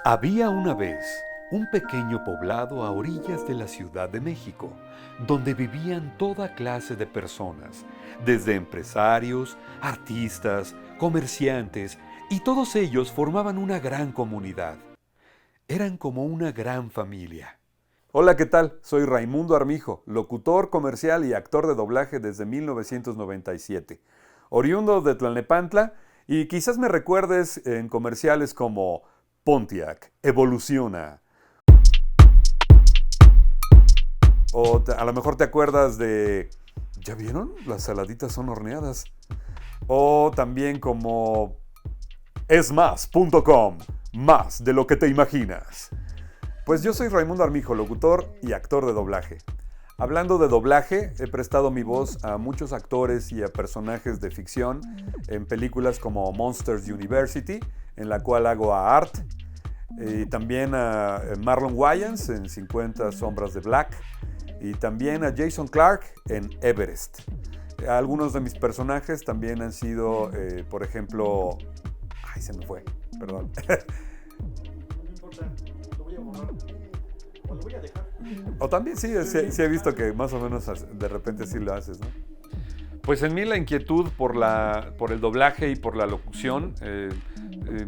Había una vez un pequeño poblado a orillas de la Ciudad de México, donde vivían toda clase de personas, desde empresarios, artistas, comerciantes, y todos ellos formaban una gran comunidad. Eran como una gran familia. Hola, ¿qué tal? Soy Raimundo Armijo, locutor comercial y actor de doblaje desde 1997. Oriundo de Tlalnepantla, y quizás me recuerdes en comerciales como Pontiac, evoluciona. O a lo mejor te acuerdas de... ¿Ya vieron? Las saladitas son horneadas. O también como... esmás.com, más de lo que te imaginas. Pues yo soy Raimundo Armijo, locutor y actor de doblaje. Hablando de doblaje, he prestado mi voz a muchos actores y a personajes de ficción en películas como Monsters University, en la cual hago a Art, y también a Marlon Wayans en 50 Sombras de Black, y también a Jason Clarke en Everest. Algunos de mis personajes también han sido, por ejemplo... Ay, se me fue, perdón. No importa, lo voy a borrar. O lo voy a dejar. O también sí he visto que más o menos de repente sí lo haces, ¿no? Pues en mí la inquietud por el doblaje y por la locución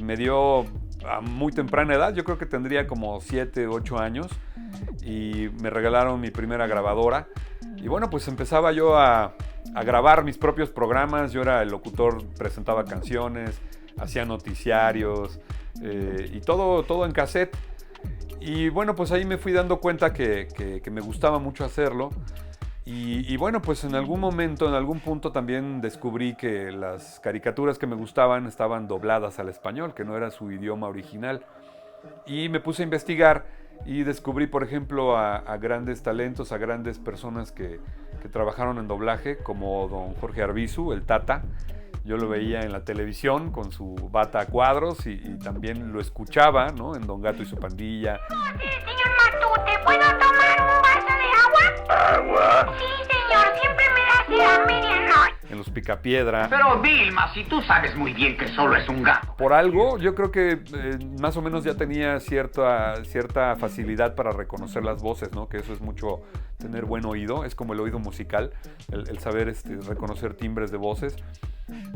me dio a muy temprana edad. Yo creo que tendría como 7, 8 años y me regalaron mi primera grabadora. Y bueno, pues empezaba yo a grabar mis propios programas. Yo era el locutor, presentaba canciones, hacía noticiarios y todo en cassette. Y bueno, pues ahí me fui dando cuenta que me gustaba mucho hacerlo. Y bueno, pues en algún momento, en algún punto también descubrí que las caricaturas que me gustaban estaban dobladas al español, que no era su idioma original. Y me puse a investigar y descubrí, por ejemplo, a grandes talentos, a grandes personas que trabajaron en doblaje, como don Jorge Arbizu, el Tata. Yo lo veía en la televisión con su bata a cuadros y también lo escuchaba, ¿no? En Don Gato y su pandilla. Sí, señor Matute, ¿puedo tomar un vaso de agua? ¿Agua? Sí, señor, siempre me da sed a medianoche. En Los Picapiedra. Pero Vilma, si tú sabes muy bien que solo es un gato. Por algo, yo creo que más o menos ya tenía cierta facilidad para reconocer las voces, ¿no? Que eso es mucho tener buen oído, es como el oído musical, el saber reconocer timbres de voces.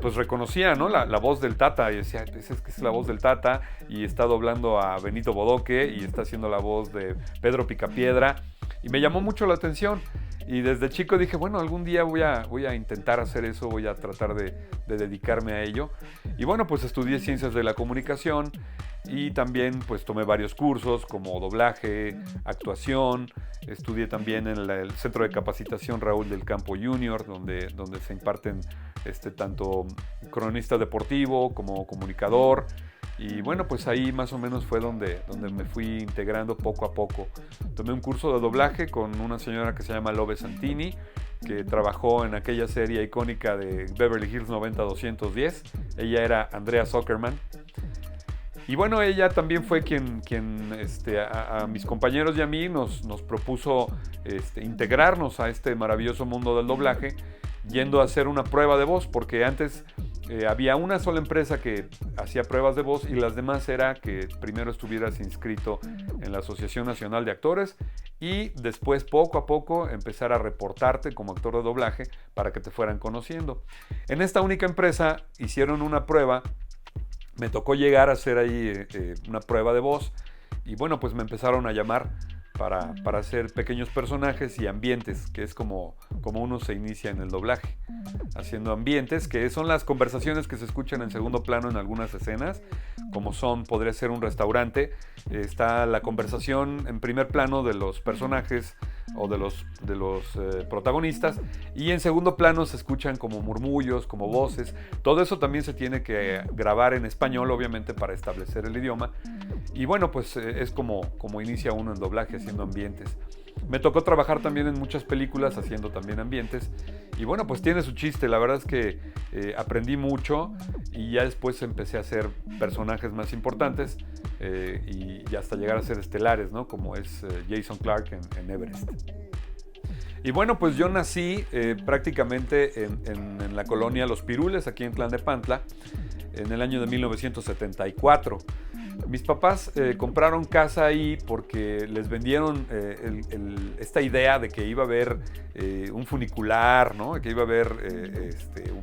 Pues reconocía, ¿no? La voz del Tata y decía, es la voz del Tata y está doblando a Benito Bodoque y está haciendo la voz de Pedro Picapiedra y me llamó mucho la atención y desde chico dije, bueno, algún día voy a intentar hacer eso, voy a tratar de dedicarme a ello y bueno, pues estudié Ciencias de la Comunicación y también pues tomé varios cursos como doblaje, actuación, estudié también en el Centro de Capacitación Raúl del Campo Junior, donde se imparten tanto cronista deportivo como comunicador y bueno, pues ahí más o menos fue donde me fui integrando poco a poco. Tomé un curso de doblaje con una señora que se llama Lobe Santini, que trabajó en aquella serie icónica de Beverly Hills 90210. Ella era Andrea Zuckerman. Y bueno, ella también fue quien a mis compañeros y a mí nos propuso integrarnos a este maravilloso mundo del doblaje, yendo a hacer una prueba de voz, porque antes había una sola empresa que hacía pruebas de voz y las demás era que primero estuvieras inscrito en la Asociación Nacional de Actores y después poco a poco empezar a reportarte como actor de doblaje para que te fueran conociendo. En esta única empresa hicieron una prueba. Me tocó llegar a hacer ahí una prueba de voz y bueno, pues me empezaron a llamar para hacer pequeños personajes y ambientes, que es como uno se inicia en el doblaje, haciendo ambientes, que son las conversaciones que se escuchan en segundo plano en algunas escenas, como podría ser un restaurante, está la conversación en primer plano de los personajes o de los protagonistas, y en segundo plano se escuchan como murmullos, como voces. Todo eso también se tiene que grabar en español, obviamente, para establecer el idioma. Y bueno, pues es como inicia uno en doblaje, haciendo ambientes. Me tocó trabajar también en muchas películas haciendo también ambientes. Y bueno, pues tiene su chiste. La verdad es que aprendí mucho y ya después empecé a hacer personajes más importantes y hasta llegar a ser estelares, ¿no? Como es Jason Clarke en Everest. Y bueno, pues yo nací prácticamente en la colonia Los Pirules, aquí en Tlalnepantla. en el año de 1974. Mis papás compraron casa ahí porque les vendieron esta idea de que iba a haber un funicular, ¿no? Que iba a haber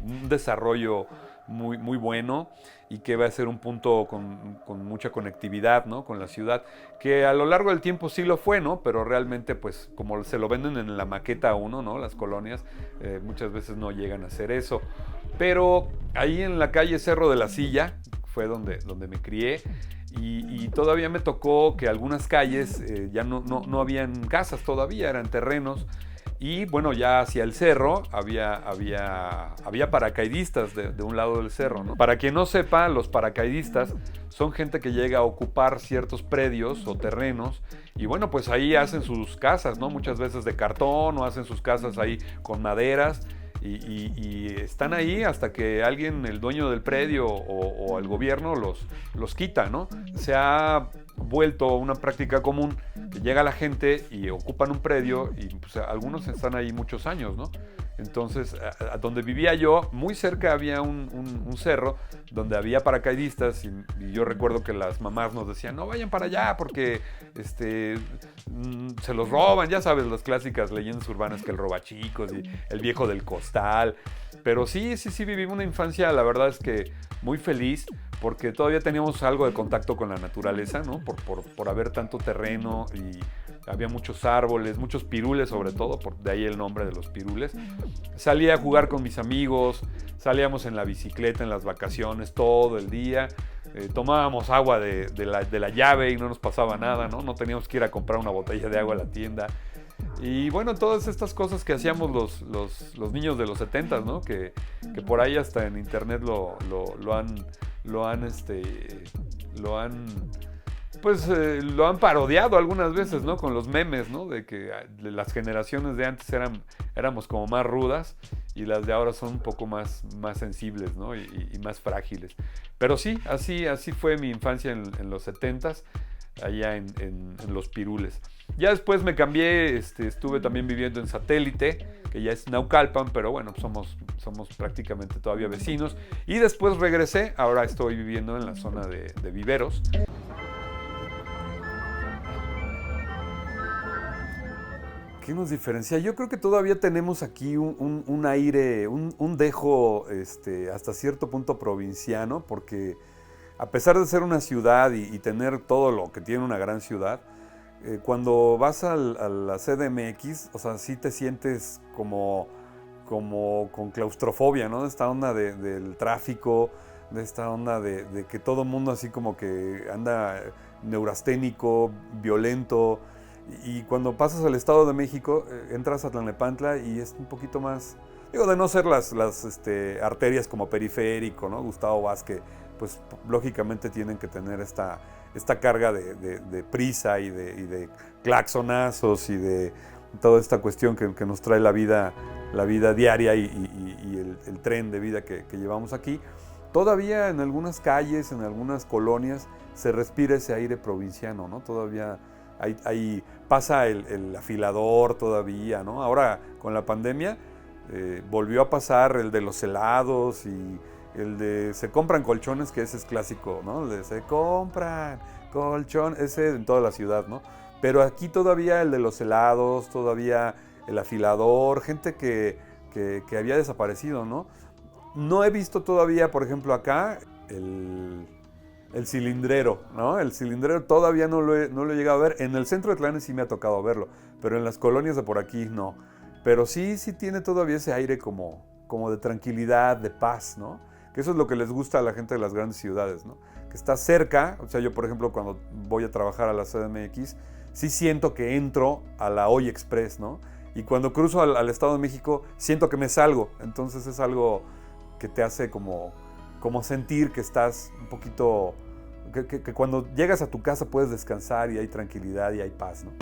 un desarrollo muy, muy bueno y que va a ser un punto con mucha conectividad, ¿no? Con la ciudad, que a lo largo del tiempo sí lo fue, ¿no? Pero realmente, pues, como se lo venden en la maqueta a uno, ¿no? Las colonias, muchas veces no llegan a hacer eso. Pero ahí en la calle Cerro de la Silla fue donde me crié. Y todavía me tocó que algunas calles ya no habían casas todavía, eran terrenos. Y bueno, ya hacia el cerro había paracaidistas de un lado del cerro, ¿no? Para quien no sepa, los paracaidistas son gente que llega a ocupar ciertos predios o terrenos y bueno, pues ahí hacen sus casas, ¿no? Muchas veces de cartón o hacen sus casas ahí con maderas. Y están ahí hasta que alguien, el dueño del predio o el gobierno los quita, ¿no? Se ha vuelto una práctica común que llega la gente y ocupan un predio y pues, algunos están ahí muchos años, ¿no? Entonces, a donde vivía yo, muy cerca había un cerro donde había paracaidistas y yo recuerdo que las mamás nos decían, no vayan para allá porque se los roban, ya sabes, las clásicas leyendas urbanas que el robachicos y el viejo del costal. Pero sí, viví una infancia, la verdad es que muy feliz porque todavía teníamos algo de contacto con la naturaleza, ¿no? Por haber tanto terreno y había muchos árboles, muchos pirules sobre todo, de ahí el nombre de los pirules. Salía a jugar con mis amigos, salíamos en la bicicleta en las vacaciones todo el día, tomábamos agua de la llave y no nos pasaba nada, ¿no? No teníamos que ir a comprar una botella de agua a la tienda. Y bueno, todas estas cosas que hacíamos los niños de los 70s, ¿no? Que por ahí hasta en internet lo han parodiado algunas veces, ¿no? Con los memes, ¿no? De que las generaciones de antes éramos como más rudas y las de ahora son un poco más sensibles, ¿no? Y más frágiles. Pero sí, así fue mi infancia en los 70s, allá en Los Pirules. Ya después me cambié, estuve también viviendo en Satélite, que ya es Naucalpan, pero bueno, somos prácticamente todavía vecinos. Y después regresé, ahora estoy viviendo en la zona de Viveros. ¿Qué nos diferencia? Yo creo que todavía tenemos aquí un aire, un dejo hasta cierto punto provinciano, porque a pesar de ser una ciudad y tener todo lo que tiene una gran ciudad, cuando vas a la CDMX, o sea, sí te sientes como con claustrofobia, ¿no? De esta onda del tráfico, de esta onda de que todo el mundo así como que anda neurasténico, violento. Y cuando pasas al Estado de México, entras a Tlalnepantla y es un poquito más, digo, de no ser las arterias como Periférico, ¿no? Gustavo Vázquez, pues lógicamente tienen que tener esta carga de prisa y de claxonazos y de toda esta cuestión que nos trae la vida diaria y el tren de vida que llevamos aquí. Todavía en algunas calles, en algunas colonias, se respira ese aire provinciano, ¿no? Todavía ahí pasa el afilador todavía, ¿no? Ahora con la pandemia volvió a pasar el de los helados y el de se compran colchones, que ese es clásico, ¿no? El de se compran colchón, ese en toda la ciudad, ¿no? Pero aquí todavía el de los helados, todavía el afilador, gente que había desaparecido, ¿no? No he visto todavía, por ejemplo, acá el cilindrero, ¿no? El cilindrero todavía no lo he llegado a ver. En el centro de Tlalnepantla sí me ha tocado verlo, pero en las colonias de por aquí no. Pero sí tiene todavía ese aire como de tranquilidad, de paz, ¿no? Que eso es lo que les gusta a la gente de las grandes ciudades, ¿no? Que está cerca, o sea, yo por ejemplo cuando voy a trabajar a la CDMX, sí siento que entro a la Hoy Express, ¿no? Y cuando cruzo al Estado de México, siento que me salgo. Entonces es algo que te hace como sentir que estás un poquito, que cuando llegas a tu casa puedes descansar y hay tranquilidad y hay paz, ¿no?